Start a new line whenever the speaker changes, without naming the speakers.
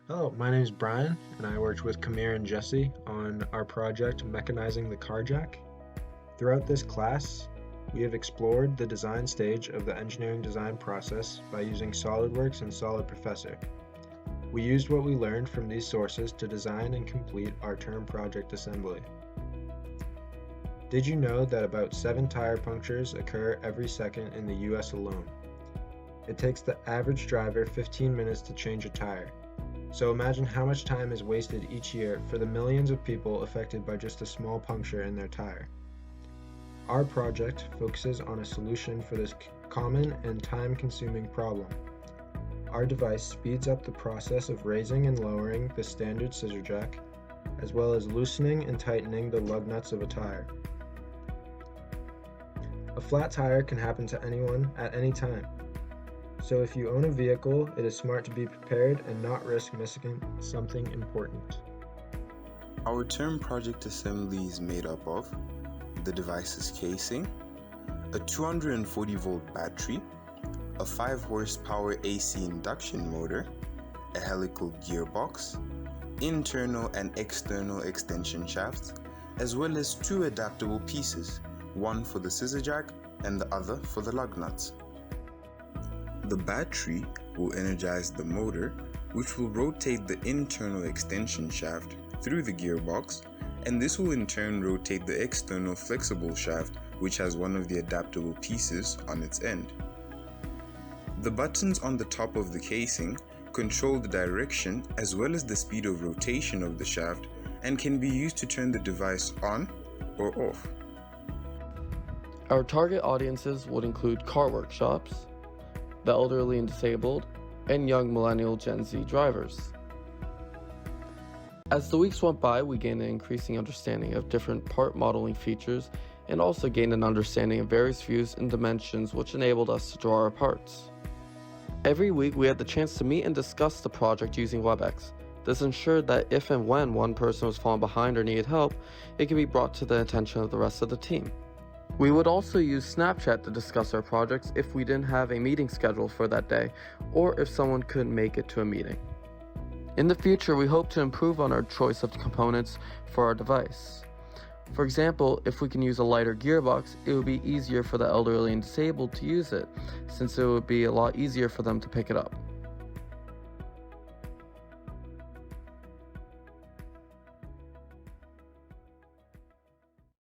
Hello, my name is Brian, and I worked with Kamir and Jesse on our project Mechanizing the Car Jack. Throughout this class, we have explored the design stage of the engineering design process by using SolidWorks and Solid Professor. We used what we learned from these sources to design and complete our term project assembly. Did you know that about 7 tire punctures occur every second in the US alone? It takes the average driver 15 minutes to change a tire. So imagine how much time is wasted each year for the millions of people affected by just a small puncture in their tire. Our project focuses on a solution for this common and time-consuming problem. Our device speeds up the process of raising and lowering the standard scissor jack, as well as loosening and tightening the lug nuts of a tire. A flat tire can happen to anyone at any time. So if you own a vehicle, it is smart to be prepared and not risk missing something important.
Our term project assembly is made up of the device's casing, a 240 volt battery, a 5 horsepower AC induction motor, a helical gearbox, internal and external extension shafts, as well as 2 adaptable pieces, one for the scissor jack and the other for the lug nuts. The battery will energize the motor, which will rotate the internal extension shaft through the gearbox, and this will in turn rotate the external flexible shaft, which has one of the adaptable pieces on its end. The buttons on the top of the casing control the direction as well as the speed of rotation of the shaft and can be used to turn the device on or off.
Our target audiences would include car workshops, the elderly and disabled, and young millennial Gen Z drivers. As the weeks went by, we gained an increasing understanding of different part modeling features and also gained an understanding of various views and dimensions which enabled us to draw our parts. Every week we had the chance to meet and discuss the project using WebEx. This ensured that if and when one person was falling behind or needed help, it could be brought to the attention of the rest of the team. We would also use Snapchat to discuss our projects if we didn't have a meeting scheduled for that day, or if someone couldn't make it to a meeting. In the future, we hope to improve on our choice of components for our device. For example, if we can use a lighter gearbox, it would be easier for the elderly and disabled to use it, since it would be a lot easier for them to pick it up.